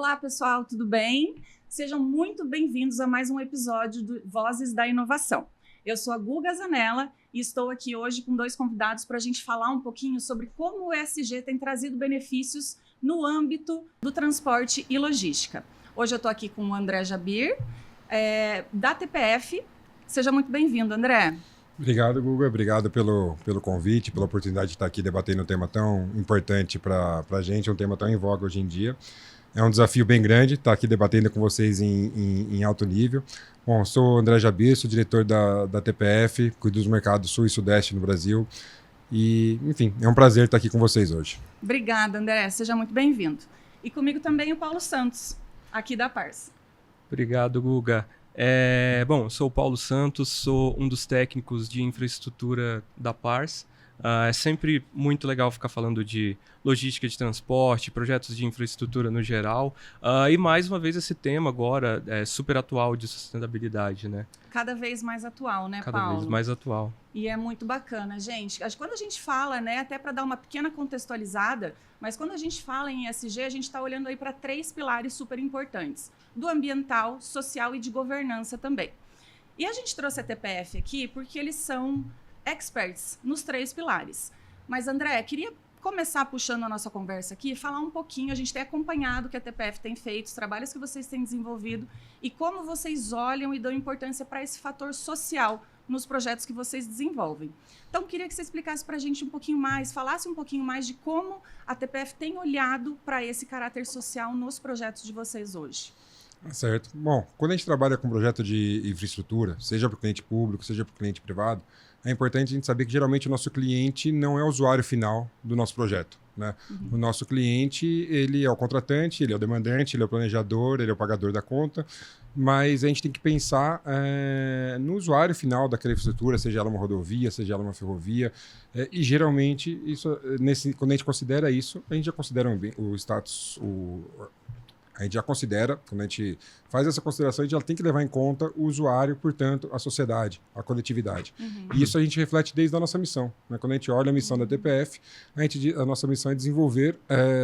Olá, pessoal, tudo bem? Sejam muito bem-vindos a mais um episódio do Vozes da Inovação. Eu sou a Guga Zanella e estou aqui hoje com dois convidados para a gente falar um pouquinho sobre como o ESG tem trazido benefícios no âmbito do transporte e logística. Hoje eu estou aqui com o André Jabir, da TPF. Seja muito bem-vindo, André. Obrigado, Guga. Obrigado pelo convite, pela oportunidade de estar aqui debatendo um tema tão importante para a gente, um tema tão em voga hoje em dia. É um desafio bem grande estar aqui debatendo com vocês em alto nível. Bom, sou André Jabir, sou diretor da TPF, cuido dos mercados Sul e Sudeste no Brasil. E, enfim, é um prazer estar aqui com vocês hoje. Obrigada, André. Seja muito bem-vindo. E comigo também o Paulo Santos, aqui da Pars. Obrigado, Guga. Bom, sou o Paulo Santos, sou um dos técnicos de infraestrutura da Pars. É sempre muito legal ficar falando de logística de transporte, projetos de infraestrutura no geral. E mais uma vez esse tema agora é super atual de sustentabilidade, né? Cada vez mais atual, né, Paulo? Cada vez mais atual. E é muito bacana, gente. Quando a gente fala, né, até para dar uma pequena contextualizada, mas quando a gente fala em ESG, a gente está olhando aí para 3 pilares super importantes: do ambiental, social e de governança também. E a gente trouxe a TPF aqui porque eles são experts nos 3 pilares. Mas, André, queria começar puxando a nossa conversa aqui, falar um pouquinho, a gente tem acompanhado o que a TPF tem feito, os trabalhos que vocês têm desenvolvido e como vocês olham e dão importância para esse fator social nos projetos que vocês desenvolvem. Então, queria que você explicasse para a gente um pouquinho mais, falasse um pouquinho mais de como a TPF tem olhado para esse caráter social nos projetos de vocês hoje. Certo. Bom, quando a gente trabalha com projeto de infraestrutura, seja para o cliente público, seja para o cliente privado, é importante a gente saber que geralmente o nosso cliente não é o usuário final do nosso projeto, né? Uhum. O nosso cliente, ele é o contratante, ele é o demandante, ele é o planejador, ele é o pagador da conta, mas a gente tem que pensar no usuário final daquela infraestrutura, seja ela uma rodovia, seja ela uma ferrovia, e geralmente, quando a gente considera isso, a gente já considera o status, a gente já considera, quando a gente faz essa consideração, a gente já tem que levar em conta o usuário, portanto, a sociedade, a coletividade. Uhum. E isso a gente reflete desde a nossa missão, né? Quando a gente olha a missão da TPF, a nossa missão é desenvolver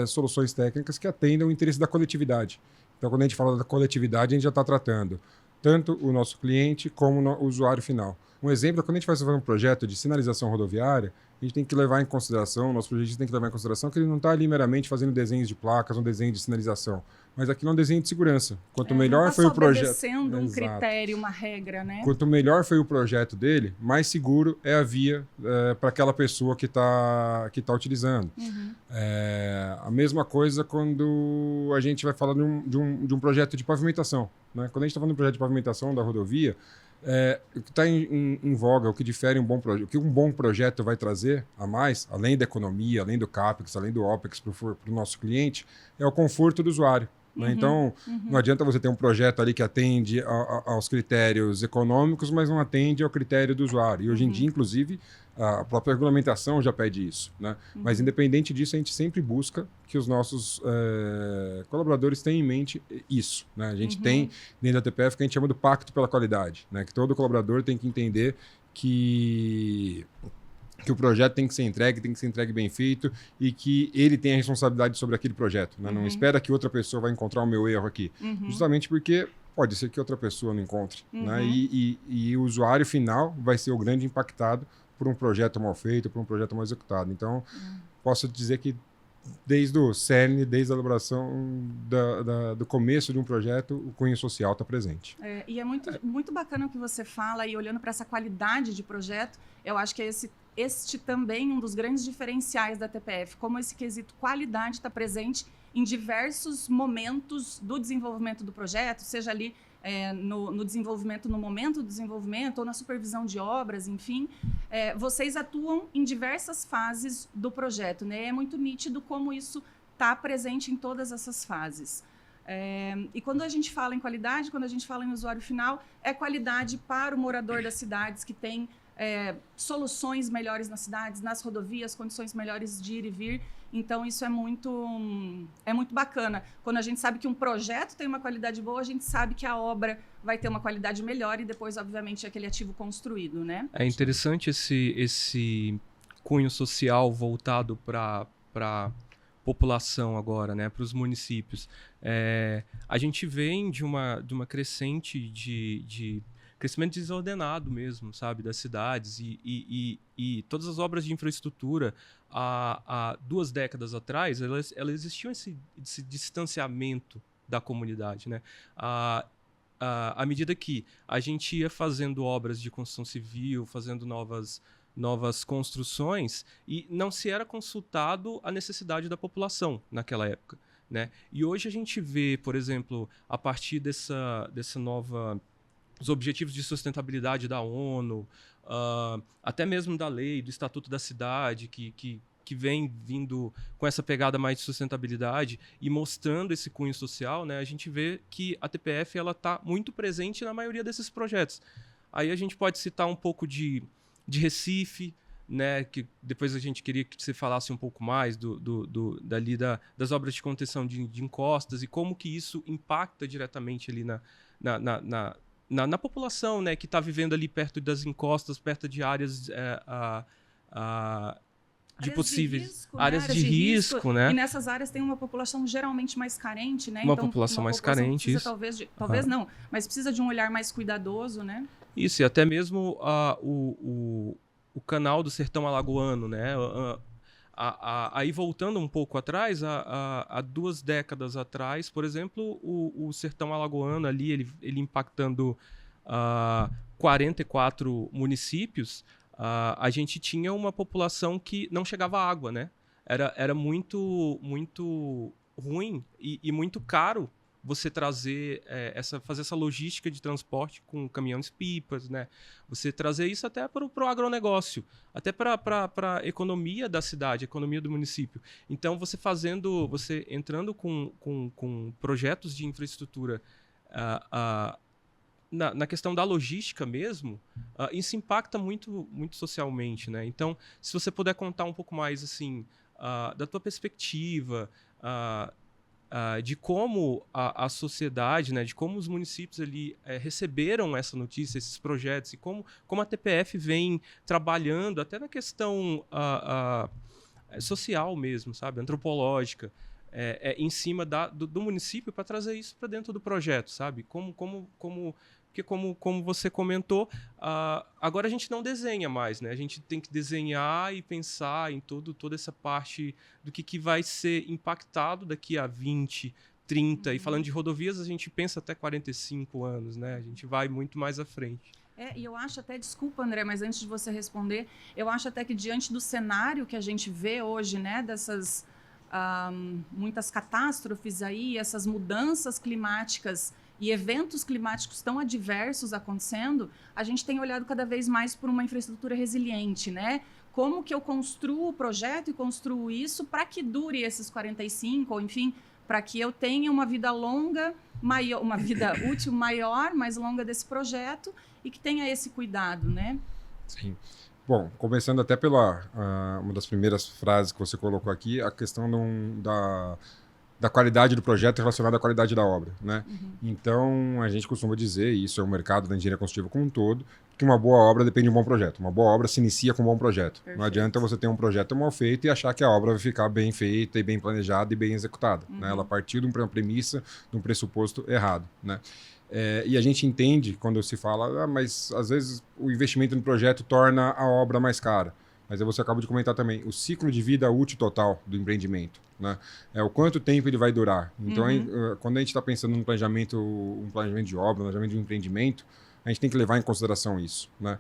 soluções técnicas que atendam o interesse da coletividade. Então, quando a gente fala da coletividade, a gente já está tratando tanto o nosso cliente como o usuário final. Um exemplo é quando a gente vai fazer um projeto de sinalização rodoviária, a gente tem que levar em consideração, o nosso projetista tem que levar em consideração que ele não está ali meramente fazendo desenhos de placas, um desenho de sinalização, mas aquilo é um desenho de segurança. Quanto melhor foi o projeto... obedecendo um critério, uma regra, né? Quanto melhor foi o projeto dele, mais seguro é a via para aquela pessoa que tá utilizando. Uhum. A mesma coisa quando a gente vai falar de um projeto de pavimentação, né? Quando a gente está falando de um projeto de pavimentação da rodovia, o que está em voga, o que difere um bom projeto, o que um bom projeto vai trazer a mais, além da economia, além do CAPEX, além do OPEX para o nosso cliente, é o conforto do usuário. Né? Uhum, então, não adianta você ter um projeto ali que atende aos critérios econômicos, mas não atende ao critério do usuário. E hoje em dia, inclusive, a própria regulamentação já pede isso. Né? Mas, independente disso, a gente sempre busca que os nossos colaboradores tenham em mente isso. Né? A gente tem, dentro da TPF, que a gente chama do pacto pela qualidade, né? Que todo colaborador tem que entender que o projeto tem que ser entregue bem feito e que ele tem a responsabilidade sobre aquele projeto. Né? Não espera que outra pessoa vai encontrar o meu erro aqui. Justamente porque pode ser que outra pessoa não encontre. Né? E o usuário final vai ser o grande impactado por um projeto mal feito, por um projeto mal executado. Então, posso dizer que desde o CERN, desde a elaboração do começo de um projeto, o cunho social está presente. E é muito bacana o que você fala, e olhando para essa qualidade de projeto, eu acho que é este também um dos grandes diferenciais da TPF, como esse quesito qualidade está presente em diversos momentos do desenvolvimento do projeto, seja ali no desenvolvimento, no momento do desenvolvimento, ou na supervisão de obras, enfim. Vocês atuam em diversas fases do projeto, né? É muito nítido como isso está presente em todas essas fases. E quando a gente fala em qualidade, quando a gente fala em usuário final, é qualidade para o morador das cidades que tem soluções melhores nas cidades, nas rodovias, condições melhores de ir e vir. Então, isso é muito bacana. Quando a gente sabe que um projeto tem uma qualidade boa, a gente sabe que a obra vai ter uma qualidade melhor e depois, obviamente, aquele ativo construído, né? É interessante esse cunho social voltado para população agora, né, para os municípios. A gente vem de uma crescente de crescimento desordenado mesmo, sabe, das cidades e todas as obras de infraestrutura há 2 décadas atrás, elas existiam esse distanciamento da comunidade, né? À medida que a gente ia fazendo obras de construção civil, fazendo novas construções, e não se era consultado a necessidade da população naquela época, né? E hoje a gente vê, por exemplo, a partir dessa nova os objetivos de sustentabilidade da ONU, até mesmo da lei, do Estatuto da Cidade, que vem vindo com essa pegada mais de sustentabilidade e mostrando esse cunho social, né, a gente vê que a TPF está muito presente na maioria desses projetos. Aí a gente pode citar um pouco de Recife, né, que depois a gente queria que você falasse um pouco mais das obras de contenção de encostas e como que isso impacta diretamente ali na população, né, que está vivendo ali perto das encostas, perto de áreas de possíveis áreas de risco, né? E nessas áreas tem uma população geralmente mais carente, né? Uma então, população mais carente, precisa, isso. Talvez não, mas precisa de um olhar mais cuidadoso, né? Isso, e até mesmo o canal do Sertão Alagoano, né? Aí voltando um pouco atrás, há 2 décadas atrás, por exemplo, o Sertão Alagoano ali, ele impactando 44 municípios, a gente tinha uma população que não chegava à água, né? Era muito, muito ruim e muito caro você trazer fazer essa logística de transporte com caminhões-pipas, né? Você trazer isso até para o agronegócio, até para a economia da cidade, a economia do município. Então, você entrando com projetos de infraestrutura na questão da logística mesmo, isso impacta muito, muito socialmente, né? Então, se você puder contar um pouco mais assim da tua perspectiva, de como a sociedade, né, de como os municípios ali receberam essa notícia, esses projetos, e como a TPF vem trabalhando até na questão social mesmo, sabe, antropológica, em cima do município para trazer isso para dentro do projeto, sabe? Porque como você comentou, agora a gente não desenha mais, né? A gente tem que desenhar e pensar em toda essa parte do que vai ser impactado daqui a 20, 30. E falando de rodovias, a gente pensa até 45 anos, né? A gente vai muito mais à frente. E eu acho até, desculpa, André, mas antes de você responder, eu acho até que diante do cenário que a gente vê hoje, né? Dessas muitas catástrofes aí, essas mudanças climáticas e eventos climáticos tão adversos acontecendo, a gente tem olhado cada vez mais por uma infraestrutura resiliente, né? Como que eu construo o projeto e construo isso para que dure esses 45, ou enfim, para que eu tenha uma vida longa, uma vida útil maior, mais longa desse projeto e que tenha esse cuidado, né? Sim. Bom, começando até pela uma das primeiras frases que você colocou aqui, a questão da qualidade do projeto relacionada à qualidade da obra, né? Uhum. Então, a gente costuma dizer, e isso é o mercado da engenharia construtiva como um todo, que uma boa obra depende de um bom projeto. Uma boa obra se inicia com um bom projeto. Perfeito. Não adianta você ter um projeto mal feito e achar que a obra vai ficar bem feita e bem planejada e bem executada. Uhum. Né? Ela partiu de uma premissa, de um pressuposto errado, né? E a gente entende quando se fala, mas às vezes o investimento no projeto torna a obra mais cara. Mas você acaba de comentar também, o ciclo de vida útil total do empreendimento, né? O quanto tempo ele vai durar. Então, quando a gente está pensando num planejamento de obra, um planejamento de um empreendimento, a gente tem que levar em consideração isso, né?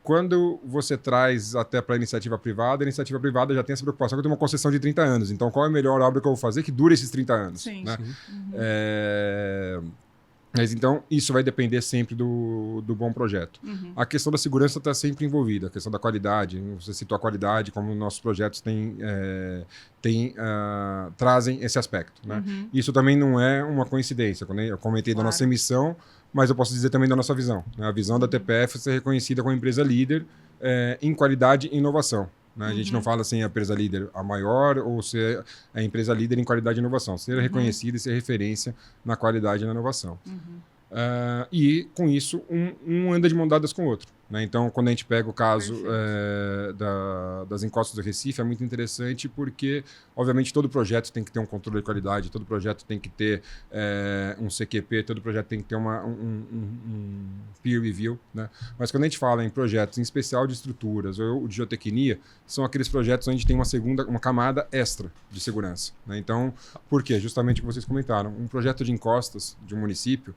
Quando você traz até para a iniciativa privada já tem essa preocupação que eu tenho uma concessão de 30 anos. Então, qual é a melhor obra que eu vou fazer que dure esses 30 anos? Sim, né? Sim. Mas então, isso vai depender sempre do bom projeto. Uhum. A questão da segurança está sempre envolvida, a questão da qualidade. Você citou a qualidade, como nossos projetos trazem esse aspecto, né? Uhum. Isso também não é uma coincidência. Quando eu comentei da nossa emissão, mas eu posso dizer também da nossa visão. Né? A visão da TPF é ser reconhecida como empresa líder em qualidade e inovação. Né? A gente não fala assim a empresa líder a maior ou ser a empresa líder em qualidade e inovação. Ser reconhecida e ser referência na qualidade e na inovação. E, com isso, um anda de mão dadas com o outro. Né? Então, quando a gente pega o caso das encostas do Recife, é muito interessante porque, obviamente, todo projeto tem que ter um controle de qualidade, todo projeto tem que ter um CQP, todo projeto tem que ter um peer review. Né? Mas quando a gente fala em projetos, em especial de estruturas ou de geotecnia, são aqueles projetos onde tem uma camada extra de segurança. Né? Então, por quê? Justamente o que vocês comentaram. Um projeto de encostas de um município,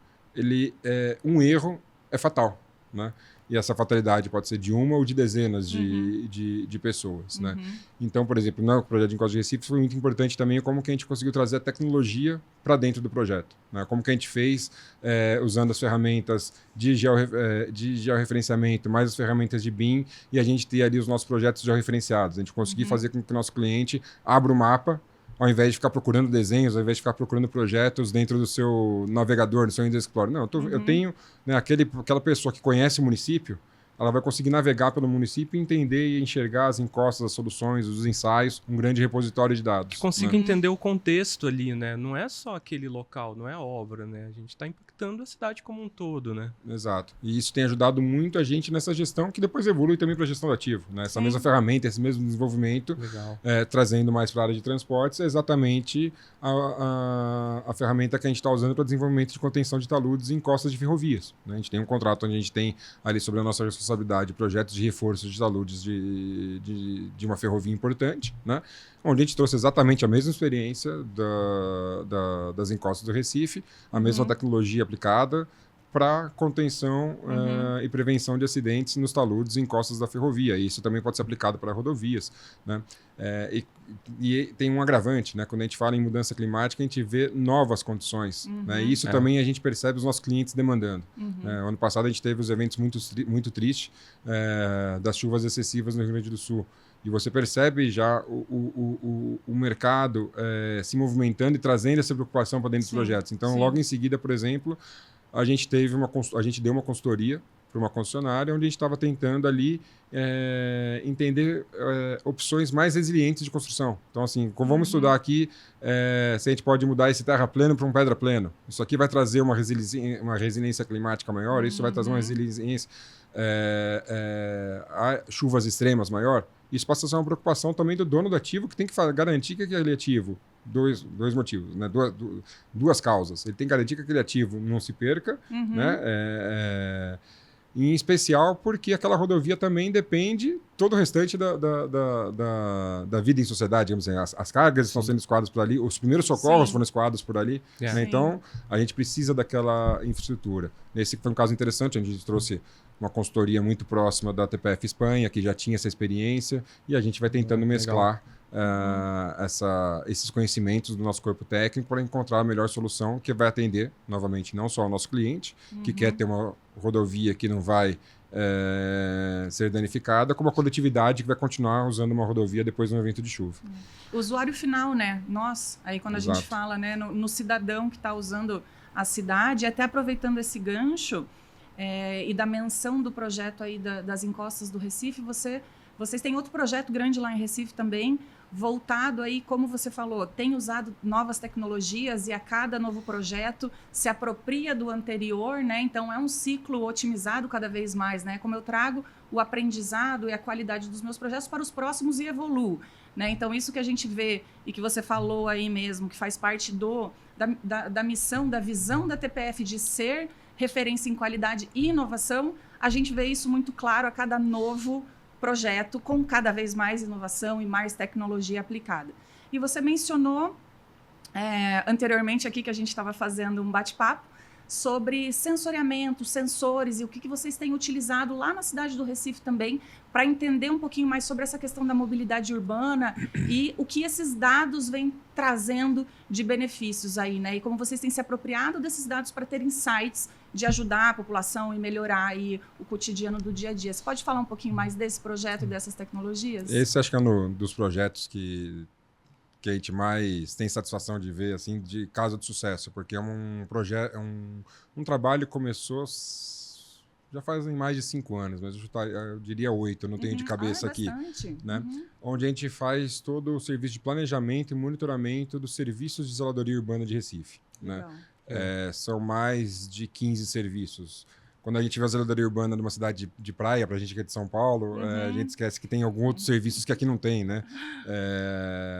um erro é fatal. Né? E essa fatalidade pode ser de uma ou de dezenas de pessoas. Né? Então, por exemplo, no projeto de Encostas de Recife foi muito importante também como que a gente conseguiu trazer a tecnologia para dentro do projeto. Né? Como que a gente fez usando as ferramentas de georreferenciamento, mais as ferramentas de BIM, e a gente ter ali os nossos projetos georreferenciados. A gente conseguir fazer com que o nosso cliente abra o mapa, ao invés de ficar procurando desenhos, ao invés de ficar procurando projetos dentro do seu navegador, do seu Windows Explorer. Não, eu tenho, né, aquela pessoa que conhece o município, ela vai conseguir navegar pelo município e entender e enxergar as encostas, as soluções, os ensaios, um grande repositório de dados. Que consiga entender o contexto ali, né? Não é só aquele local, não é a obra, né? A gente está impactando a cidade como um todo, né? Exato. E isso tem ajudado muito a gente nessa gestão, que depois evolui também para a gestão do ativo. Né? Essa mesma ferramenta, esse mesmo desenvolvimento, trazendo mais para a área de transportes, é exatamente a ferramenta que a gente está usando para desenvolvimento de contenção de taludes em encostas de ferrovias. Né? A gente tem um contrato onde a gente tem ali sobre a nossa responsabilidade projetos de reforço de taludes de uma ferrovia importante, né? Onde a gente trouxe exatamente a mesma experiência das encostas do Recife, a mesma tecnologia aplicada para contenção e prevenção de acidentes nos taludes e encostas da ferrovia. E isso também pode ser aplicado para rodovias. Né? E tem um agravante, né? Quando a gente fala em mudança climática, a gente vê novas condições. Né? E isso também a gente percebe os nossos clientes demandando. Ano passado a gente teve os eventos muito tristes das chuvas excessivas no Rio Grande do Sul. E você percebe já o mercado se movimentando e trazendo essa preocupação para dentro dos projetos. Então, logo em seguida, por exemplo, a gente deu uma consultoria para uma concessionária onde a gente estava tentando ali entender opções mais resilientes de construção. Então, assim, vamos estudar aqui se a gente pode mudar esse terraplano para um pedra-plano. Isso aqui vai trazer uma resiliência climática maior, isso vai trazer uma resiliência a chuvas extremas maior. Isso passa a ser uma preocupação também do dono do ativo, que tem que garantir que aquele ativo, dois motivos, né? Duas causas. Ele tem que garantir que aquele ativo não se perca, né? Em especial porque aquela rodovia também depende todo o restante da vida em sociedade, digamos assim. As cargas estão sendo escoadas por ali, os primeiros socorros foram escoados por ali. Né? Então, a gente precisa daquela infraestrutura. Esse foi um caso interessante, onde a gente trouxe uma consultoria muito próxima da TPF Espanha, que já tinha essa experiência, e a gente vai tentando mesclar esses conhecimentos do nosso corpo técnico para encontrar a melhor solução que vai atender, novamente, não só o nosso cliente, que quer ter uma rodovia que não vai ser danificada, como a coletividade que vai continuar usando uma rodovia depois de um evento de chuva. O usuário final, né? Nós, aí quando a gente fala, né, no cidadão que está usando a cidade, até aproveitando esse gancho e da menção do projeto aí das encostas do Recife, vocês têm outro projeto grande lá em Recife também, voltado aí, como você falou, tem usado novas tecnologias e a cada novo projeto se apropria do anterior, né? Então é um ciclo otimizado cada vez mais, né? Como eu trago o aprendizado e a qualidade dos meus projetos para os próximos e evoluo, né? Então isso que a gente vê e que você falou aí mesmo, que faz parte da missão, da visão da TPF de ser referência em qualidade e inovação, a gente vê isso muito claro a cada novo projeto com cada vez mais inovação e mais tecnologia aplicada. E você mencionou anteriormente aqui que a gente estava fazendo um bate-papo sobre sensoriamento, sensores e o que vocês têm utilizado lá na cidade do Recife também para entender um pouquinho mais sobre essa questão da mobilidade urbana e o que esses dados vêm trazendo de benefícios aí, né? E como vocês têm se apropriado desses dados para ter insights de ajudar a população e melhorar aí o cotidiano do dia a dia. Você pode falar um pouquinho mais desse projeto e dessas tecnologias? Esse acho que é um dos projetos que a gente mais tem satisfação de ver, assim, de caso de sucesso, porque é um projeto, um trabalho que começou já fazem mais de 5 anos, mas eu diria 8, eu não tenho de cabeça aqui. Né? Onde a gente faz todo o serviço de planejamento e monitoramento dos serviços de zeladoria urbana de Recife. Né? São mais de 15 serviços. Quando a gente vê a zeladoria urbana numa cidade de praia, para a gente que é de São Paulo, a gente esquece que tem alguns outros serviços que aqui não tem, né?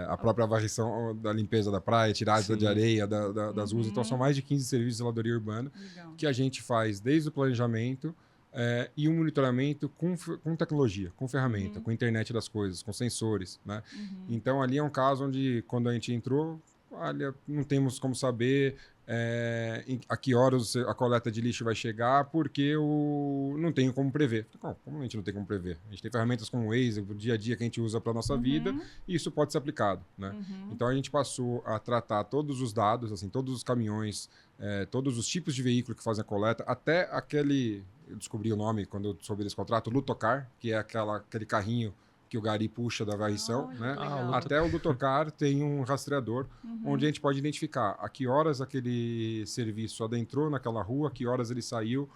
A própria varrição da limpeza da praia, tirada de areia das ruas. Então, são mais de 15 serviços de zeladoria urbana que a gente faz desde o planejamento e o monitoramento com tecnologia, com ferramenta, com internet das coisas, com sensores, né? Então, ali é um caso onde, quando a gente entrou, olha, não temos como saber a que horas a coleta de lixo vai chegar, porque não tenho como prever. Como a gente não tem como prever? A gente tem ferramentas como o Waze, o dia a dia que a gente usa para a nossa vida, e isso pode ser aplicado, né? Então a gente passou a tratar todos os dados, assim, todos os caminhões, todos os tipos de veículo que fazem a coleta, até aquele, eu descobri o nome quando eu soube desse contrato, Lutocar, que é aquele carrinho que o gari puxa da varrição, né? Até o Lutocar tem um rastreador onde a gente pode identificar a que horas aquele serviço adentrou naquela rua, a que horas ele saiu,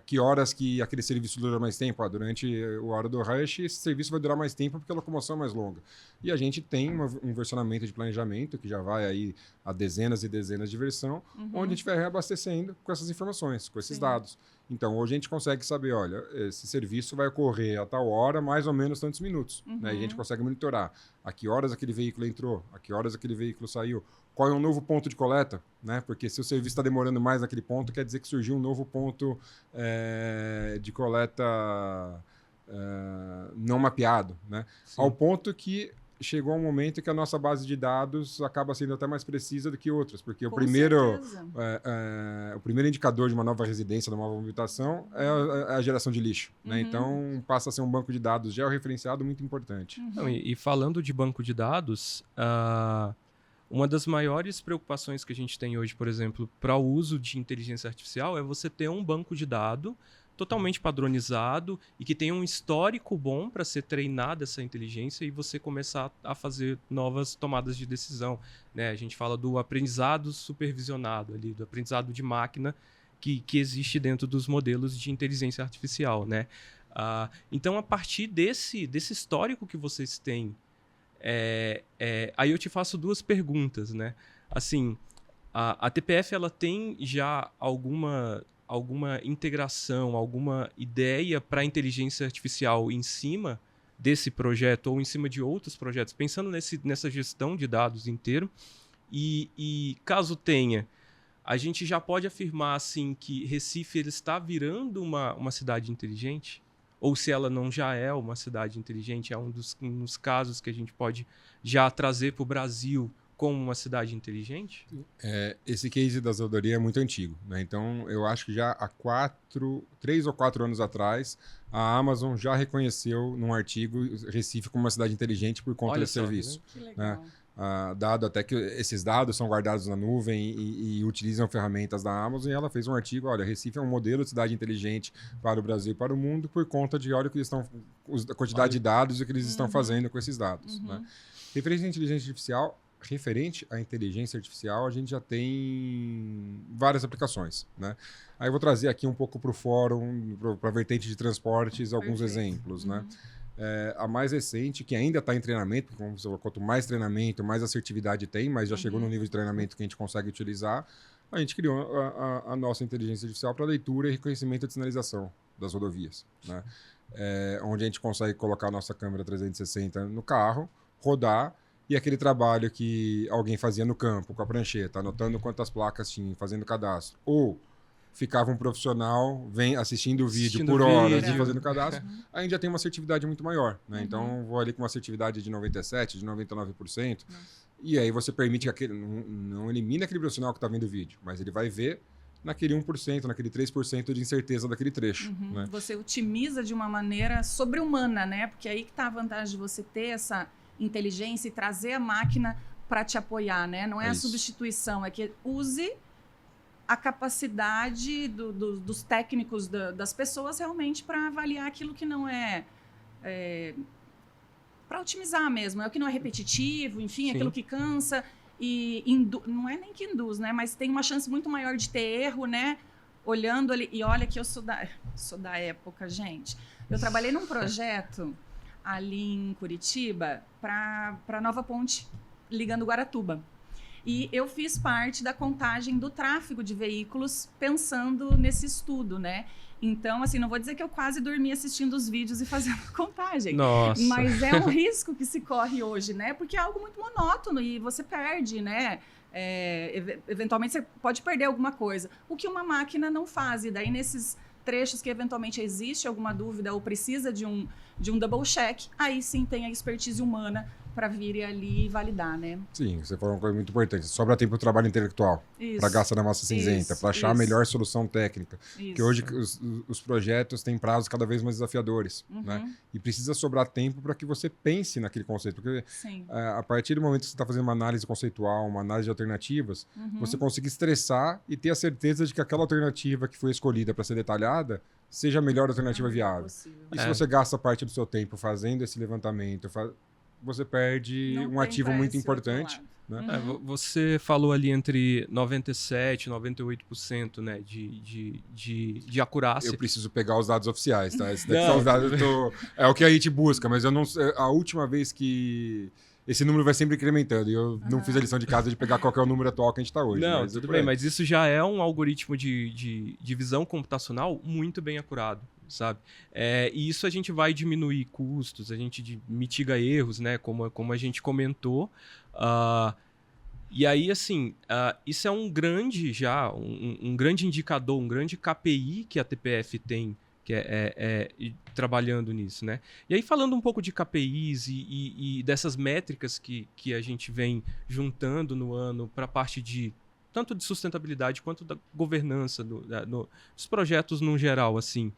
que horas que aquele serviço dura mais tempo. Durante a hora do rush, esse serviço vai durar mais tempo porque a locomoção é mais longa. E a gente tem um versionamento de planejamento que já vai aí a dezenas e dezenas de versão, onde a gente vai reabastecendo com essas informações, com esses dados. Então, hoje a gente consegue saber, olha, esse serviço vai ocorrer a tal hora, mais ou menos tantos minutos. Né? E a gente consegue monitorar a que horas aquele veículo entrou, a que horas aquele veículo saiu, qual é o novo ponto de coleta, né? Porque se o serviço está demorando mais naquele ponto, quer dizer que surgiu um novo ponto de coleta não mapeado, né? Ao ponto que chegou um momento que a nossa base de dados acaba sendo até mais precisa do que outras, porque o primeiro indicador de uma nova residência, de uma nova habitação, é a geração de lixo. Né? Então, passa a ser um banco de dados georreferenciado muito importante. Não, e falando de banco de dados, uma das maiores preocupações que a gente tem hoje, por exemplo, para o uso de inteligência artificial é você ter um banco de dados totalmente padronizado e que tenha um histórico bom para ser treinada essa inteligência e você começar a fazer novas tomadas de decisão. Né? A gente fala do aprendizado supervisionado, ali, do aprendizado de máquina que existe dentro dos modelos de inteligência artificial. Né? Então, a partir desse histórico que vocês têm, aí eu te faço duas perguntas. Né? Assim, a TPF ela tem já alguma integração, alguma ideia para a inteligência artificial em cima desse projeto ou em cima de outros projetos, pensando nessa gestão de dados inteiro? E caso tenha, a gente já pode afirmar assim, que Recife ele está virando uma cidade inteligente? Ou se ela não já é uma cidade inteligente, é um dos casos que a gente pode já trazer para o Brasil como uma cidade inteligente? Esse case da zeladoria é muito antigo. Né? Então, eu acho que já há 3 ou 4 anos atrás, a Amazon já reconheceu num artigo Recife como uma cidade inteligente por conta desse serviço. Que legal. Né? Dado até que esses dados são guardados na nuvem e utilizam ferramentas da Amazon, e ela fez um artigo, olha, Recife é um modelo de cidade inteligente para o Brasil e para o mundo por conta de, olha, a quantidade de dados e o que eles estão fazendo com esses dados. Né? Referente à inteligência artificial, a gente já tem várias aplicações. Né? Aí eu vou trazer aqui um pouco para o fórum, para a vertente de transportes, alguns exemplos. Né? A mais recente, que ainda está em treinamento, porque quanto mais treinamento, mais assertividade tem, mas já chegou no nível de treinamento que a gente consegue utilizar, a gente criou a nossa inteligência artificial para leitura e reconhecimento de sinalização das rodovias. Né? Onde a gente consegue colocar a nossa câmera 360 no carro, rodar, e aquele trabalho que alguém fazia no campo, com a prancheta, anotando quantas placas tinha, fazendo cadastro. Ou ficava um profissional assistindo o vídeo por horas e fazendo cadastro, a gente já tem uma assertividade muito maior. Né? Então, vou ali com uma assertividade de 97%, de 99%. E aí você permite que não elimine aquele profissional que está vendo o vídeo, mas ele vai ver naquele 1%, naquele 3% de incerteza daquele trecho. Né? Você otimiza de uma maneira sobre-humana, né? Porque aí que está a vantagem de você ter essa inteligência e trazer a máquina para te apoiar, né? Não é a substituição, é que use a capacidade dos técnicos, das pessoas realmente para avaliar aquilo que não para otimizar mesmo, é o que não é repetitivo, enfim, aquilo que cansa e não é nem que induz, né? Mas tem uma chance muito maior de ter erro, né? Olhando ali, e olha que eu sou da época, gente. Eu trabalhei num projeto ali em Curitiba para a nova ponte ligando Guaratuba. E eu fiz parte da contagem do tráfego de veículos pensando nesse estudo, né? Então, assim, não vou dizer que eu quase dormi assistindo os vídeos e fazendo contagem. Nossa. Mas é um risco que se corre hoje, né? Porque é algo muito monótono e você perde, né? Eventualmente você pode perder alguma coisa. O que uma máquina não faz. E daí, nesses trechos que eventualmente existe alguma dúvida ou precisa de um double check, aí sim tem a expertise humana para vir ali e validar, né? Sim, você falou uma coisa muito importante. Sobra tempo para o trabalho intelectual, para gastar na massa cinzenta, para achar a melhor solução técnica. Porque hoje os projetos têm prazos cada vez mais desafiadores, né? E precisa sobrar tempo para que você pense naquele conceito. Porque a partir do momento que você está fazendo uma análise conceitual, uma análise de alternativas, você consegue estressar e ter a certeza de que aquela alternativa que foi escolhida para ser detalhada seja a melhor alternativa viável. E se você gasta parte do seu tempo fazendo esse levantamento, você perde um ativo muito importante. Né? Você falou ali entre 97% e 98%, né, de acurácia. Eu preciso pegar os dados oficiais, tá? Esse daqui são os dados, é o que a gente busca, mas eu não, a última vez que... Esse número vai sempre incrementando, e eu não fiz a lição de casa de pegar qual que é o número atual que a gente está hoje. Não, tudo bem, mas isso já é um algoritmo de visão computacional muito bem acurado, sabe? E isso a gente vai diminuir custos, a gente mitiga erros, né? Como a gente comentou. E aí, assim, isso é um grande um grande indicador, um grande KPI que a TPF tem, que trabalhando nisso, né? E aí, falando um pouco de KPIs e dessas métricas que a gente vem juntando no ano para a parte de tanto de sustentabilidade quanto da governança dos projetos no geral, assim.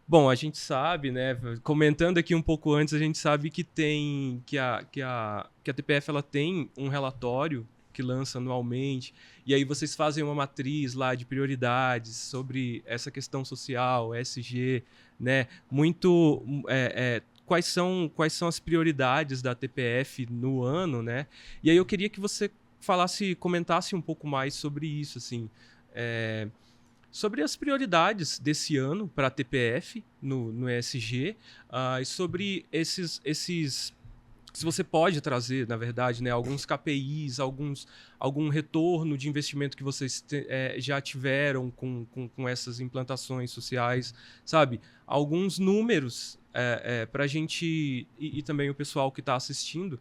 Bom, a gente sabe, né? Comentando aqui um pouco antes, a gente sabe que a TPF ela tem um relatório que lança anualmente, e aí vocês fazem uma matriz lá de prioridades sobre essa questão social, ESG, né? Muito quais são as prioridades da TPF no ano, né? E aí eu queria que você comentasse um pouco mais sobre isso, assim, sobre as prioridades desse ano para a TPF no ESG, e sobre esses se você pode trazer, na verdade, né, alguns KPIs, algum retorno de investimento que vocês já tiveram com essas implantações sociais, sabe? Alguns números para a gente, e também o pessoal que está assistindo,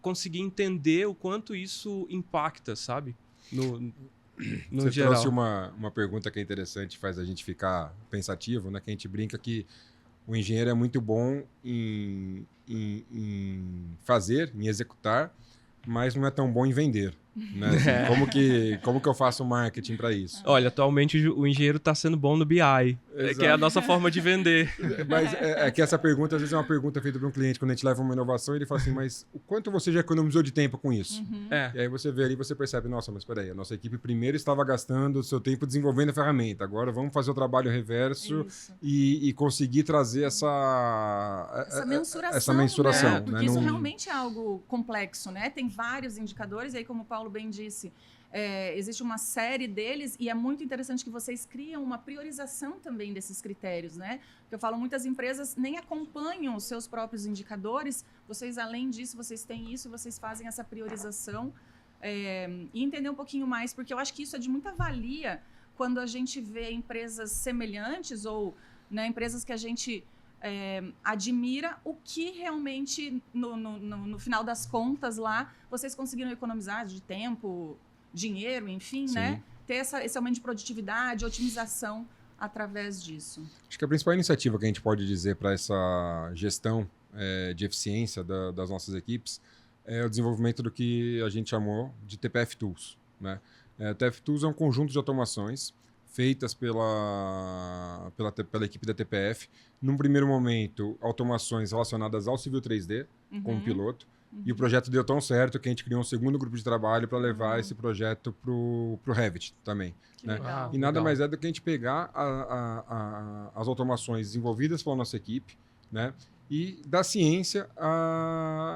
conseguir entender o quanto isso impacta, sabe? No Você geral. trouxe uma pergunta que é interessante, faz a gente ficar pensativo, né? Que a gente brinca que o engenheiro é muito bom em fazer, em executar, mas não é tão bom em vender. Né? Assim, como que eu faço marketing para isso? Olha, atualmente o engenheiro está sendo bom no BI, que é a nossa forma de vender. Mas é que essa pergunta, às vezes, é uma pergunta feita para um cliente quando a gente leva uma inovação, ele fala assim, mas o quanto você já economizou de tempo com isso? E aí você vê ali, você percebe, nossa, mas peraí, a nossa equipe primeiro estava gastando o seu tempo desenvolvendo a ferramenta, agora vamos fazer o trabalho reverso e conseguir trazer essa mensuração. Né? Porque isso realmente é algo complexo, né? Tem vários indicadores, e aí como o Paulo bem disse, existe uma série deles e é muito interessante que vocês criam uma priorização também desses critérios, né? Porque eu falo, muitas empresas nem acompanham os seus próprios indicadores, vocês, além disso, vocês têm isso, vocês fazem essa priorização e entender um pouquinho mais, porque eu acho que isso é de muita valia quando a gente vê empresas semelhantes ou, né, empresas que a gente admira o que realmente, no final das contas lá, vocês conseguiram economizar de tempo, dinheiro, enfim, né? Ter esse aumento de produtividade, otimização através disso. Acho que a principal iniciativa que a gente pode dizer para essa gestão de eficiência das nossas equipes é o desenvolvimento do que a gente chamou de TPF Tools. Né? TPF Tools é um conjunto de automações feitas pela equipe da TPF. Num primeiro momento, automações relacionadas ao Civil 3D, com o piloto. E o projeto deu tão certo que a gente criou um segundo grupo de trabalho para levar esse projeto para o Revit também. Né? E nada mais é do que a gente pegar as automações desenvolvidas pela nossa equipe, né? e da ciência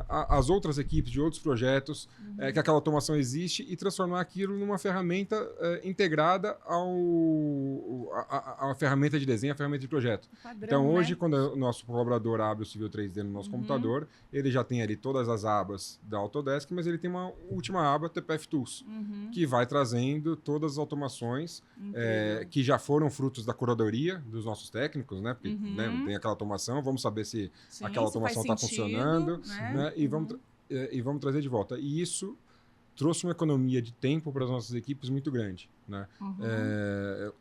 às outras equipes de outros projetos, que aquela automação existe, e transformar aquilo numa ferramenta integrada à ferramenta de desenho, à ferramenta de projeto. Padrão, então, hoje, né? quando o nosso colaborador abre o Civil 3D no nosso computador, ele já tem ali todas as abas da Autodesk, mas ele tem uma última aba, TPF Tools, que vai trazendo todas as automações que já foram frutos da curadoria dos nossos técnicos, né? Porque né, tem aquela automação, vamos saber se Sim, aquela se automação está faz sentido, funcionando, né? e vamos trazer de volta. E isso trouxe uma economia de tempo para as nossas equipes muito grande, né?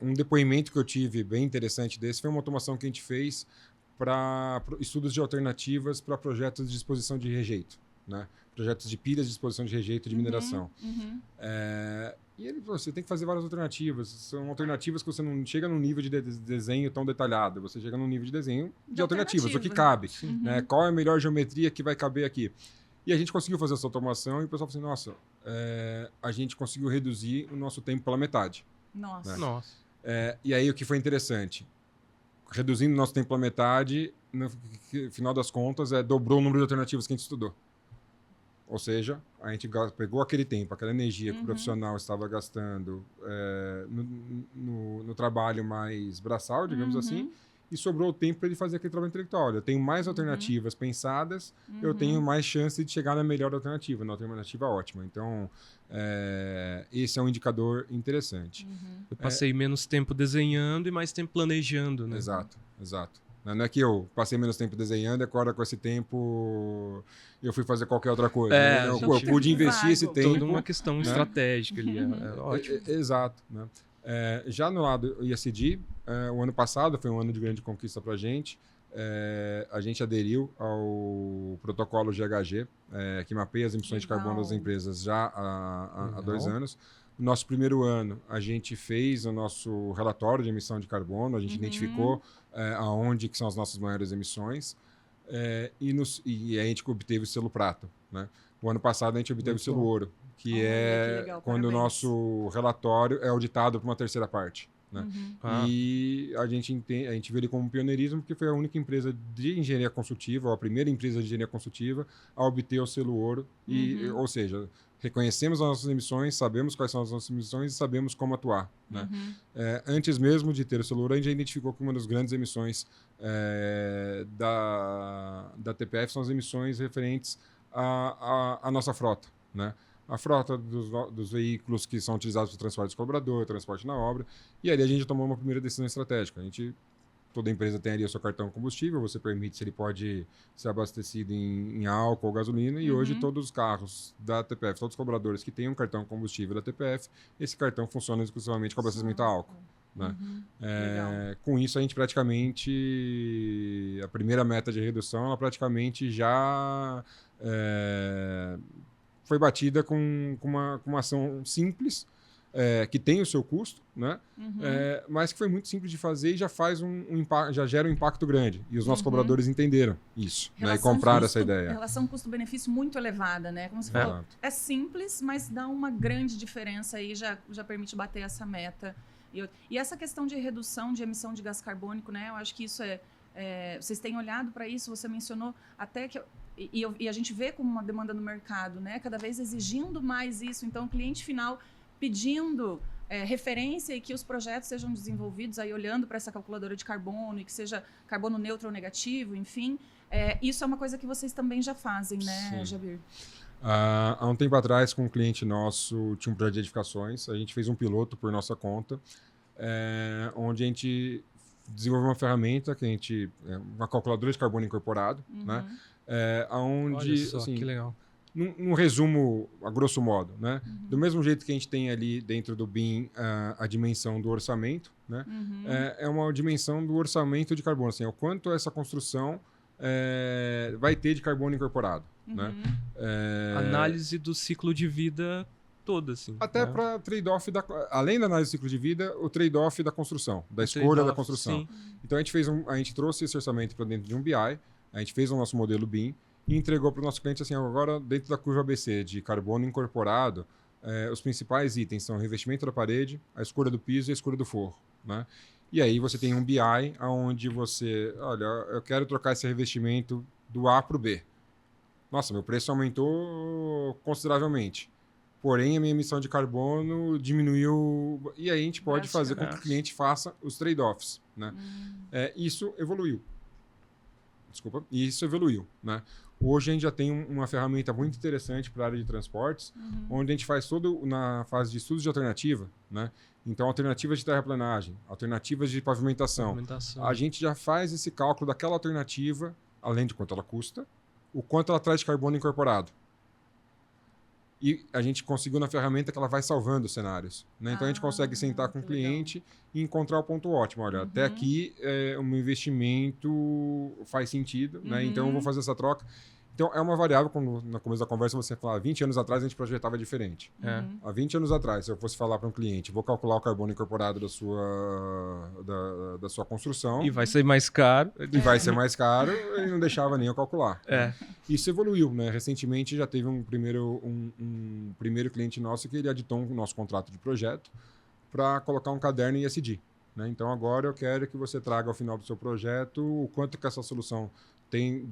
Um depoimento que eu tive bem interessante desse foi uma automação que a gente fez para estudos de alternativas para projetos de disposição de rejeito, né? Projetos de pilhas de disposição de rejeito de mineração. E ele falou, você tem que fazer várias alternativas. São alternativas que você não chega num nível de desenho tão detalhado. Você chega num nível de desenho de alternativas, o que cabe. Né? Qual é a melhor geometria que vai caber aqui? E a gente conseguiu fazer essa automação e o pessoal falou assim, nossa, a gente conseguiu reduzir o nosso tempo pela metade. Nossa. Né? Nossa. E aí o que foi interessante? Reduzindo o nosso tempo pela metade, no final das contas, dobrou o número de alternativas que a gente estudou. Ou seja, a gente pegou aquele tempo, aquela energia que o profissional estava gastando no trabalho mais braçal, digamos assim, e sobrou o tempo para ele fazer aquele trabalho intelectual. Olha, eu tenho mais alternativas pensadas, eu tenho mais chance de chegar na melhor alternativa, na alternativa ótima. Então, esse é um indicador interessante. Eu passei menos tempo desenhando e mais tempo planejando, né? Exato. Não é que eu passei menos tempo desenhando e agora com esse tempo eu fui fazer qualquer outra coisa. Eu pude investir esse tempo. Toda uma questão estratégica ali, ótimo. Exato. Né? Já no lado ISD, o ano passado foi um ano de grande conquista para a gente. A gente aderiu ao protocolo GHG, que mapeia as emissões de carbono das empresas já há 2 anos. No nosso primeiro ano, a gente fez o nosso relatório de emissão de carbono, a gente identificou aonde que são as nossas maiores emissões e a gente obteve o selo prata. Né? O ano passado, a gente obteve o selo ouro, que legal, quando parabéns. o nosso relatório é auditado por uma terceira parte. Né? E a gente vê ele como um pioneirismo, porque foi a única empresa de engenharia consultiva, ou a primeira empresa de engenharia consultiva a obter o selo ouro. Ou seja, reconhecemos as nossas emissões, sabemos quais são as nossas emissões e sabemos como atuar. Né? Antes mesmo de ter o selo ouro, a gente já identificou que uma das grandes emissões da TPF são as emissões referentes à nossa frota. Né? A frota dos veículos que são utilizados para o transporte do colaborador, transporte na obra. E ali a gente tomou uma primeira decisão estratégica. Toda empresa tem ali o seu cartão combustível, você permite se ele pode ser abastecido em álcool ou gasolina, e hoje todos os carros da TPF, todos os colaboradores que têm um cartão combustível da TPF, esse cartão funciona exclusivamente com abastecimento a álcool. Né? Com isso, a gente praticamente... A primeira meta de redução, ela praticamente já foi batida com uma ação simples, que tem o seu custo, né? Mas que foi muito simples de fazer e já faz já gera um impacto grande. E os nossos colaboradores entenderam isso, né? E compraram essa ideia. Relação custo-benefício muito elevada, né? Como você falou, é simples, mas dá uma grande diferença e já permite bater essa meta. E essa questão de redução de emissão de gás carbônico, né? Eu acho que isso vocês têm olhado para isso, você mencionou até que... E a gente vê como uma demanda no mercado, né? Cada vez exigindo mais isso. Então, o cliente final pedindo referência e que os projetos sejam desenvolvidos aí olhando para essa calculadora de carbono e que seja carbono neutro ou negativo, enfim. Isso é uma coisa que vocês também já fazem, né, Jabir? Há um tempo atrás, com um cliente nosso, tinha um projeto de edificações. A gente fez um piloto por nossa conta, onde a gente desenvolveu uma ferramenta que uma calculadora de carbono incorporado, né? Onde, olha só, assim, que legal. Num resumo, a grosso modo, né? Do mesmo jeito que a gente tem ali dentro do BIM a dimensão do orçamento, né? É uma dimensão do orçamento de carbono, assim, o quanto essa construção vai ter de carbono incorporado. Né? Análise do ciclo de vida todo, assim. Até para trade-off, além da análise do ciclo de vida, o trade-off da construção, da escolha da construção. Sim. Então a gente trouxe esse orçamento para dentro de um BI, a gente fez o nosso modelo BIM, e entregou para o nosso cliente assim, agora dentro da curva ABC de carbono incorporado, os principais itens são o revestimento da parede, a escura do piso e a escura do forro. Né? E aí você tem um BI onde você, olha, eu quero trocar esse revestimento do A para o B. Nossa, meu preço aumentou consideravelmente. Porém, a minha emissão de carbono diminuiu. E aí a gente pode fazer com que o cliente faça os trade-offs. Né? Isso evoluiu. Desculpa. E isso evoluiu. Né? Hoje a gente já tem uma ferramenta muito interessante para a área de transportes, onde a gente faz todo na fase de estudos de alternativa. Né? Então, alternativas de terraplanagem, alternativas de pavimentação. A gente já faz esse cálculo daquela alternativa, além de quanto ela custa, o quanto ela traz de carbono incorporado. E a gente conseguiu na ferramenta que ela vai salvando os cenários. Né? Então, a gente consegue sentar com o cliente e encontrar o ponto ótimo. Olha, até aqui o meu investimento faz sentido, né? Então eu vou fazer essa troca. Então, é uma variável, como no começo da conversa você falava, 20 anos atrás a gente projetava diferente. Há 20 anos atrás, se eu fosse falar para um cliente, vou calcular o carbono incorporado da sua construção. E vai ser mais caro. E vai ser mais caro, ele não deixava nem eu calcular. Isso evoluiu, né? Recentemente já teve um primeiro cliente nosso que ele aditou o nosso contrato de projeto para colocar um caderno em ESG. Né? Então, agora eu quero que você traga ao final do seu projeto o quanto que essa solução tem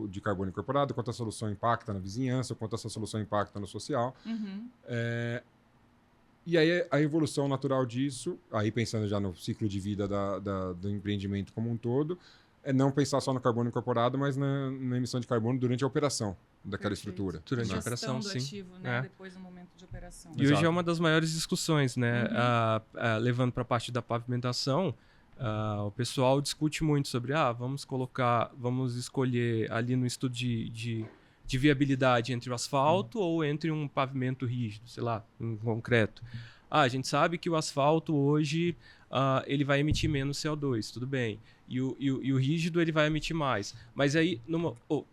de carbono incorporado, quanto a solução impacta na vizinhança, quanto essa solução impacta no social. E aí a evolução natural disso, aí pensando já no ciclo de vida do empreendimento como um todo, é não pensar só no carbono incorporado, mas na emissão de carbono durante a operação daquela estrutura. Durante a operação, do sim. ativo, né? Depois do momento de operação. E hoje é uma das maiores discussões, né? Levando para a parte da pavimentação, o pessoal discute muito sobre vamos escolher ali no estudo de viabilidade entre o asfalto ou entre um pavimento rígido, sei lá, um concreto. A gente sabe que o asfalto hoje ele vai emitir menos CO2, tudo bem. E o rígido ele vai emitir mais. Mas aí,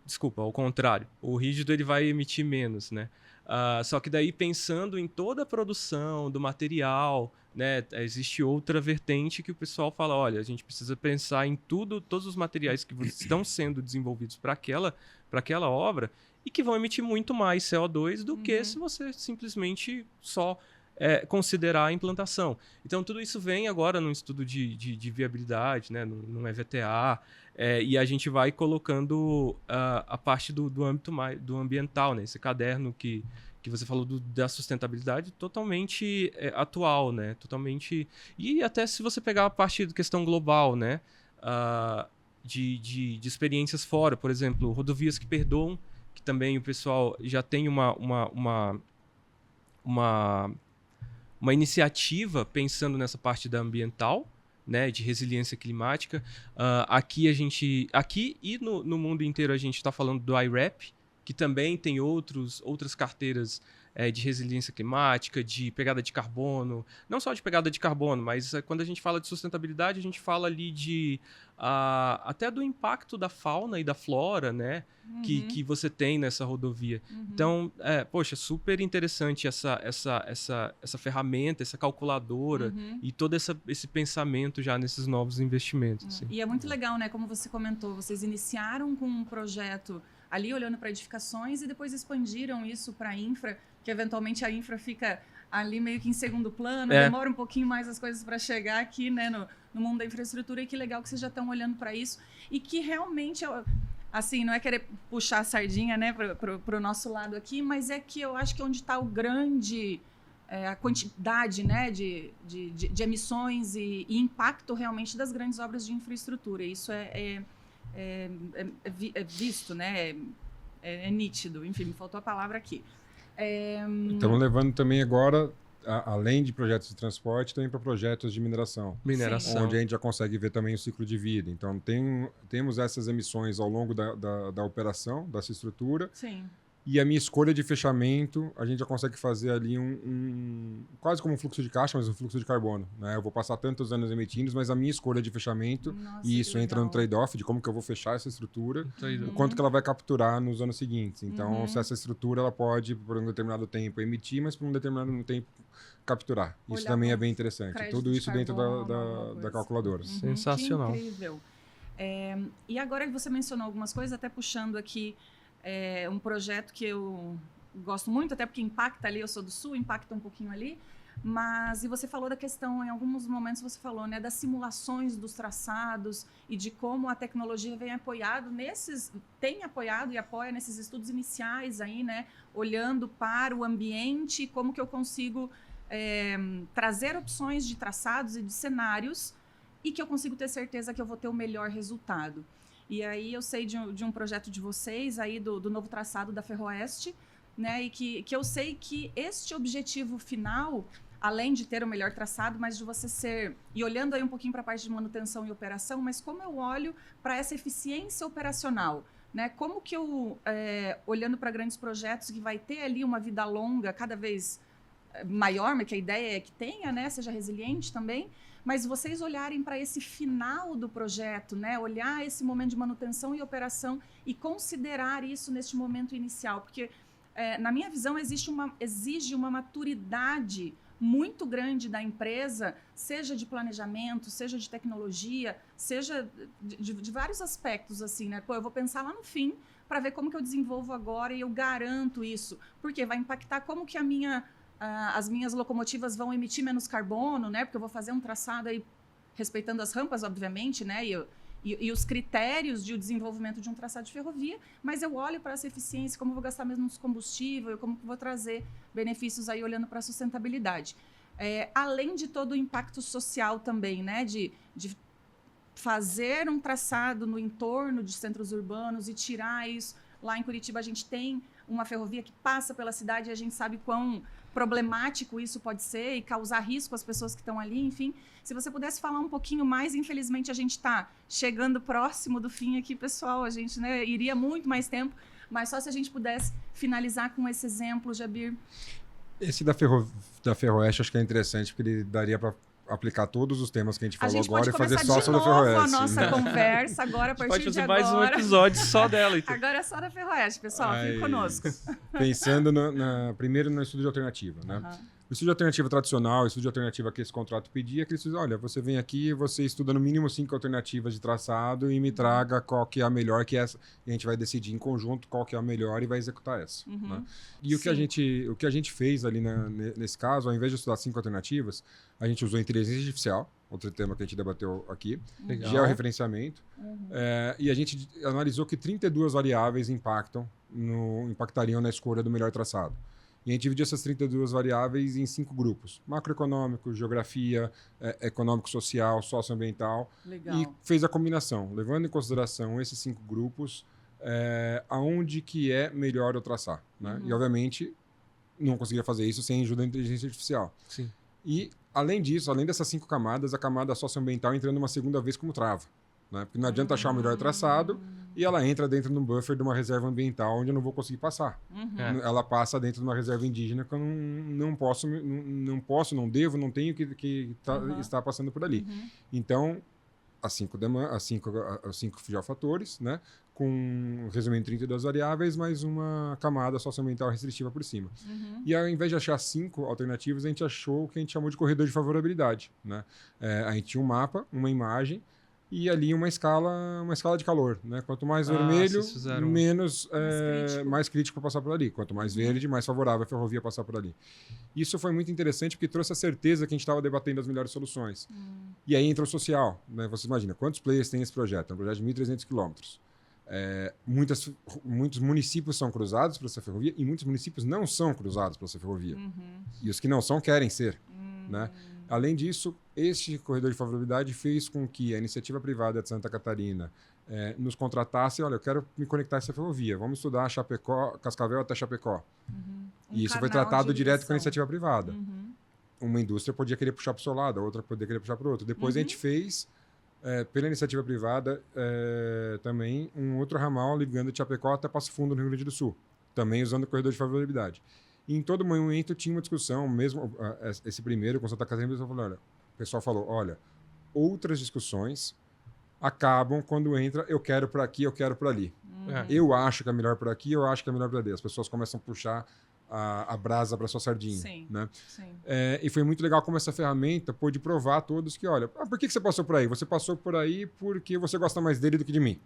desculpa, ao contrário. O rígido ele vai emitir menos, né? Só que daí pensando em toda a produção do material, né, existe outra vertente que o pessoal fala, olha, a gente precisa pensar em todos os materiais que estão sendo desenvolvidos para aquela obra e que vão emitir muito mais CO2 do que se você simplesmente só considerar a implantação. Então, tudo isso vem agora num estudo de viabilidade, né, num EVTA, e a gente vai colocando a parte do âmbito do ambiental, né, esse caderno que você falou da sustentabilidade totalmente atual, né, totalmente... E até se você pegar a parte da questão global, né, de experiências fora, por exemplo, rodovias que perdoam, que também o pessoal já tem uma iniciativa pensando nessa parte da ambiental, né, de resiliência climática. Aqui e no mundo inteiro a gente está falando do IRAP, que também tem outras carteiras de resiliência climática, de pegada de carbono, não só de pegada de carbono, mas quando a gente fala de sustentabilidade, a gente fala ali até do impacto da fauna e da flora, né, que você tem nessa rodovia. Então, poxa, super interessante essa ferramenta, essa calculadora e todo esse pensamento já nesses novos investimentos. Assim. E é muito legal, né, como você comentou, vocês iniciaram com um projeto ali olhando para edificações e depois expandiram isso para a infra, que eventualmente a infra fica ali meio que em segundo plano, demora um pouquinho mais as coisas para chegar aqui, né, no mundo da infraestrutura, e que legal que vocês já estão olhando para isso e que realmente, assim, não é querer puxar a sardinha, né, para o nosso lado aqui, mas é que eu acho que onde está o grande... a quantidade, né, de emissões e impacto realmente das grandes obras de infraestrutura. Isso é visto, né? É nítido. Enfim, me faltou a palavra aqui. Estamos levando também agora, além de projetos de transporte, também para projetos de mineração. Onde a gente já consegue ver também o ciclo de vida. Então, temos essas emissões ao longo da operação, dessa estrutura. Sim. E a minha escolha de fechamento, a gente já consegue fazer ali quase como um fluxo de caixa, mas um fluxo de carbono. Né? Eu vou passar tantos anos emitindo, mas a minha escolha de fechamento, e isso entra no trade-off de como que eu vou fechar essa estrutura, o quanto que ela vai capturar nos anos seguintes. Então, se essa estrutura ela pode, por um determinado tempo, emitir, mas por um determinado tempo, capturar. Isso também é bem interessante. Tudo isso dentro da calculadora. Sensacional. Que incrível. E agora que você mencionou algumas coisas, até puxando aqui um projeto que eu gosto muito, até porque impacta ali, eu sou do Sul, impacta um pouquinho ali, Mas, e você falou da questão, em alguns momentos você falou, né, das simulações dos traçados e de como a tecnologia tem apoiado e apoia nesses estudos iniciais aí, né, olhando para o ambiente, como que eu consigo trazer opções de traçados e de cenários e que eu consigo ter certeza que eu vou ter o melhor resultado. E aí eu sei de um projeto de vocês aí do novo traçado da Ferroeste, né, e que eu sei que este objetivo final, além de ter o melhor traçado, mas de você ser... E olhando aí um pouquinho para a parte de manutenção e operação, mas como eu olho para essa eficiência operacional, né? Como que eu, olhando para grandes projetos que vai ter ali uma vida longa, cada vez maior, mas que a ideia é que tenha, né? Seja resiliente também, mas vocês olharem para esse final do projeto, né? Olhar esse momento de manutenção e operação e considerar isso neste momento inicial, porque, na minha visão, exige uma maturidade muito grande da empresa, seja de planejamento, seja de tecnologia, seja de vários aspectos, assim, né? Pô, eu vou pensar lá no fim para ver como que eu desenvolvo agora e eu garanto isso, porque vai impactar como que as minhas locomotivas vão emitir menos carbono, né? Porque eu vou fazer um traçado aí respeitando as rampas, obviamente, né? E os critérios de desenvolvimento de um traçado de ferrovia, mas eu olho para essa eficiência, como eu vou gastar menos combustível, como eu vou trazer benefícios aí olhando para a sustentabilidade. Além de todo o impacto social também, né? De fazer um traçado no entorno de centros urbanos e tirar isso. Lá em Curitiba a gente tem uma ferrovia que passa pela cidade e a gente sabe quão problemático isso pode ser e causar risco às pessoas que estão ali, enfim. Se você pudesse falar um pouquinho mais, infelizmente a gente está chegando próximo do fim aqui, pessoal, a gente, né, iria muito mais tempo, mas só se a gente pudesse finalizar com esse exemplo, Jabir. Esse da Ferroeste acho que é interessante, porque ele daria para aplicar todos os temas que a gente falou agora e fazer só sobre a Ferroeste. A nossa conversa agora, a partir de agora. Pode fazer mais um episódio só dela. Então. Agora é só da Ferroeste, pessoal. Fique conosco. Pensando primeiro no estudo de alternativa, né? O estudo de alternativa tradicional, o estudo de alternativa que esse contrato pedia, é que eles dizem, olha, você vem aqui, você estuda no mínimo 5 alternativas de traçado e me traga qual que é a melhor, que é essa. E a gente vai decidir em conjunto qual que é a melhor e vai executar essa. Né? E o que a gente fez ali nesse caso, ao invés de estudar 5 alternativas, a gente usou inteligência artificial, outro tema que a gente debateu aqui, georreferenciamento, e a gente analisou que 32 variáveis impactariam na escolha do melhor traçado. E a gente dividiu essas 32 variáveis em 5 grupos. Macroeconômico, geografia, econômico-social, socioambiental. Legal. E fez a combinação, levando em consideração esses 5 grupos, aonde que é melhor eu traçar. Né? E, obviamente, não conseguia fazer isso sem ajuda da inteligência artificial. Sim. E, além disso, além dessas 5 camadas, a camada socioambiental entrando uma segunda vez como trava. Né? Porque não adianta achar o melhor traçado e ela entra dentro de um buffer de uma reserva ambiental onde eu não vou conseguir passar. Ela passa dentro de uma reserva indígena que eu não não devo, não tenho que estar passando por ali. Então, as 5 geofatores, né? Resumindo 32 variáveis, mais uma camada socioambiental restritiva por cima. E ao invés de achar 5 alternativas, a gente achou o que a gente chamou de corredor de favorabilidade. Né? A gente tinha um mapa, uma imagem, e ali uma escala de calor, né? Quanto mais vermelho, menos mais crítico para passar por ali. Quanto mais verde, mais favorável a ferrovia passar por ali. Isso foi muito interessante porque trouxe a certeza que a gente estava debatendo as melhores soluções. E aí entra o social, né? Você imagina, quantos players tem esse projeto? É um projeto de 1.300 quilômetros. Muitos municípios são cruzados para essa ferrovia e muitos municípios não são cruzados para essa ferrovia. E os que não são querem ser, né? Além disso, este corredor de favorabilidade fez com que a iniciativa privada de Santa Catarina nos contratasse, olha, eu quero me conectar a essa ferrovia, vamos estudar Cascavel até Chapecó. E isso foi tratado direto com a iniciativa privada. Uma indústria podia querer puxar para o seu lado, a outra podia querer puxar para o outro. Depois a gente fez, pela iniciativa privada, também um outro ramal ligando de Chapecó até Passo Fundo, no Rio Grande do Sul, também usando o corredor de favorabilidade. E em todo momento tinha uma discussão, mesmo esse primeiro com Santa Catarina, o pessoal falou, olha, outras discussões acabam quando entra eu quero por aqui, eu quero por ali. Eu acho que é melhor por aqui, eu acho que é melhor por ali. As pessoas começam a puxar a brasa para sua sardinha. Sim, né? sim. E foi muito legal como essa ferramenta pôde provar a todos que, olha, por que você passou por aí? Você passou por aí porque você gosta mais dele do que de mim.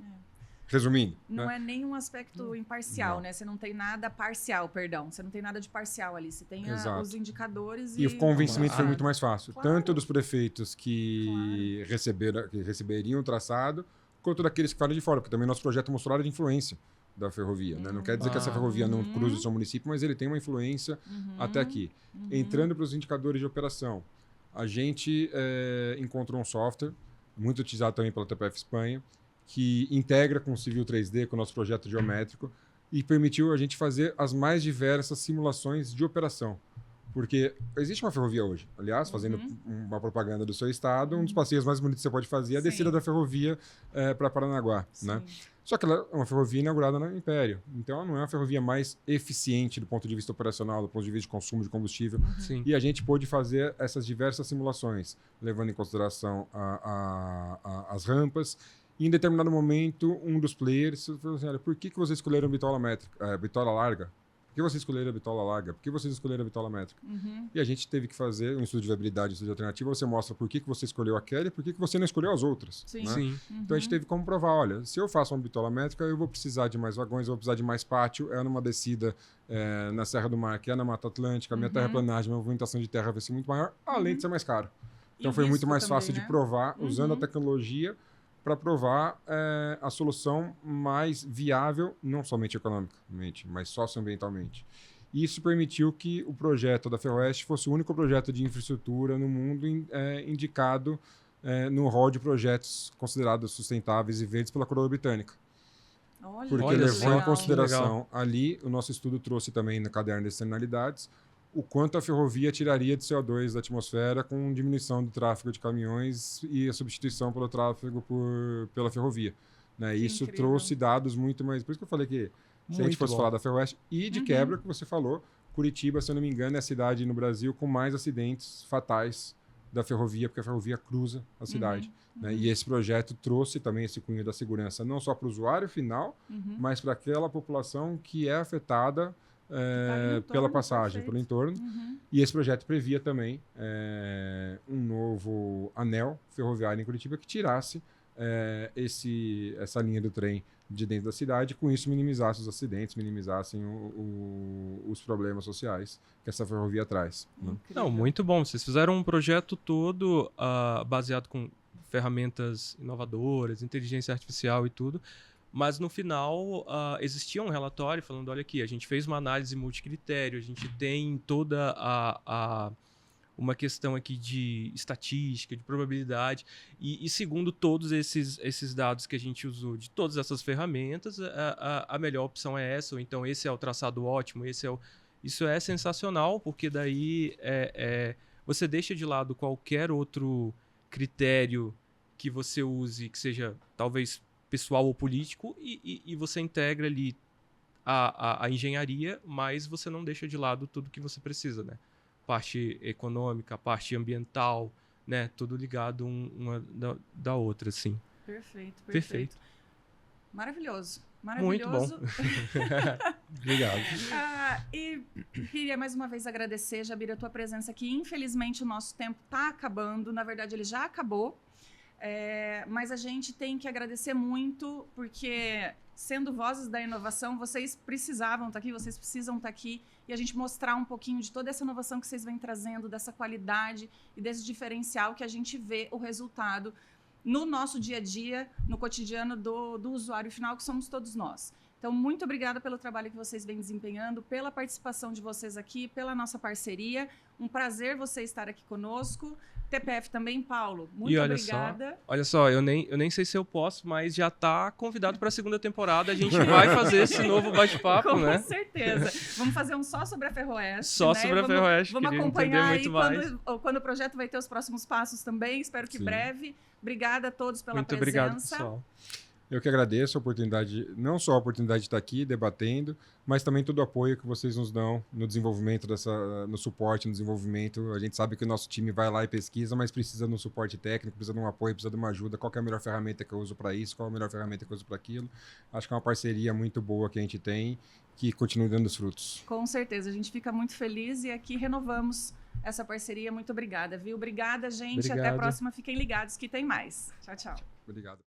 Resumindo. Não né? é nenhum aspecto imparcial, né? Você não tem nada parcial, perdão. Você não tem nada de parcial ali. Você tem os indicadores e o convencimento foi muito mais fácil. Claro. Tanto dos prefeitos que receberiam o traçado, quanto daqueles que ficaram de fora. Porque também nosso projeto mostrou a área de influência da ferrovia. Né? Não quer dizer que essa ferrovia não cruza o seu município, mas ele tem uma influência até aqui. Entrando para os indicadores de operação, a gente encontrou um software, muito utilizado também pela TPF Espanha, que integra com o Civil 3D, com o nosso projeto geométrico, e permitiu a gente fazer as mais diversas simulações de operação. Porque existe uma ferrovia hoje. Aliás, fazendo uma propaganda do seu estado, um dos passeios mais bonitos que você pode fazer é a descida da ferrovia para Paranaguá. Né? Só que ela é uma ferrovia inaugurada no Império. Então, ela não é uma ferrovia mais eficiente do ponto de vista operacional, do ponto de vista de consumo de combustível. E a gente pôde fazer essas diversas simulações, levando em consideração as rampas. E em determinado momento, um dos players falou assim, olha, por que vocês escolheram bitola larga? Por que vocês escolheram a bitola larga? Por que vocês escolheram a bitola métrica? E a gente teve que fazer um estudo de viabilidade, um estudo de alternativa. Você mostra por que você escolheu aquela e por que você não escolheu as outras. Né? Então a gente teve como provar, olha, se eu faço uma bitola métrica, eu vou precisar de mais vagões, eu vou precisar de mais pátio, é numa descida na Serra do Mar, que é na Mata Atlântica, a minha terraplanagem, a movimentação de terra vai ser muito maior, além de ser mais caro. Então foi muito mais fácil de provar, usando a tecnologia, para provar a solução mais viável, não somente economicamente, mas socioambientalmente. Isso permitiu que o projeto da Ferroeste fosse o único projeto de infraestrutura no mundo indicado no rol de projetos considerados sustentáveis e verdes pela Coroa Britânica. Porque levou em consideração ali, o nosso estudo trouxe também no caderno de externalidades, o quanto a ferrovia tiraria de CO2 da atmosfera com diminuição do tráfego de caminhões e a substituição pelo tráfego pela ferrovia. Né? Isso trouxe dados muito mais... Por isso que eu falei que se a gente fosse falar da Ferroeste e de quebra, que você falou, Curitiba, se eu não me engano, é a cidade no Brasil com mais acidentes fatais da ferrovia, porque a ferrovia cruza a cidade. Né? E esse projeto trouxe também esse cunho da segurança, não só para o usuário final, mas para aquela população que é afetada pela passagem, pelo entorno. E esse projeto previa também um novo anel ferroviário em Curitiba que tirasse essa linha do trem de dentro da cidade, com isso minimizasse os acidentes, minimizassem os problemas sociais que essa ferrovia traz. Né? Não, muito bom. Vocês fizeram um projeto todo baseado com ferramentas inovadoras, inteligência artificial e tudo, mas no final existia um relatório falando, olha aqui, a gente fez uma análise multicritério, a gente tem toda uma questão aqui de estatística, de probabilidade, e segundo todos esses dados que a gente usou de todas essas ferramentas, a melhor opção é essa, ou então esse é o traçado ótimo, isso é sensacional, porque daí você deixa de lado qualquer outro critério que você use, que seja talvez pessoal ou político, e você integra ali a engenharia, mas você não deixa de lado tudo que você precisa, né? Parte econômica, parte ambiental, né? Tudo ligado uma da outra, assim. Perfeito. Maravilhoso. Muito bom. Obrigado. E queria mais uma vez agradecer, Jabir, a tua presença aqui. Infelizmente, o nosso tempo está acabando. Na verdade, ele já acabou. Mas a gente tem que agradecer muito, porque sendo vozes da inovação, vocês precisavam estar aqui, vocês precisam estar aqui, e a gente mostrar um pouquinho de toda essa inovação que vocês vêm trazendo, dessa qualidade e desse diferencial que a gente vê o resultado no nosso dia a dia, no cotidiano do usuário final, que somos todos nós. Então, muito obrigada pelo trabalho que vocês vêm desempenhando, pela participação de vocês aqui, pela nossa parceria. Um prazer você estar aqui conosco. TPF também, Paulo. Muito obrigada. Olha só, eu nem sei se eu posso, mas já está convidado para a segunda temporada. A gente vai fazer esse novo bate-papo, né? Com certeza. Vamos fazer um só sobre a Ferroeste. Só sobre a Ferroeste. Vamos acompanhar aí quando o projeto vai ter os próximos passos também. Espero que breve. Obrigada a todos pela presença. Muito obrigado, pessoal. Eu que agradeço a oportunidade, não só a oportunidade de estar aqui debatendo, mas também todo o apoio que vocês nos dão no desenvolvimento no suporte, no desenvolvimento. A gente sabe que o nosso time vai lá e pesquisa, mas precisa de um suporte técnico, precisa de um apoio, precisa de uma ajuda. Qual que é a melhor ferramenta que eu uso para isso? Qual é a melhor ferramenta que eu uso para aquilo? Acho que é uma parceria muito boa que a gente tem, que continue dando os frutos. Com certeza, a gente fica muito feliz e aqui renovamos essa parceria. Muito obrigada, viu? Obrigada, gente. Obrigado. Até a próxima. Fiquem ligados que tem mais. Tchau, tchau. Obrigado.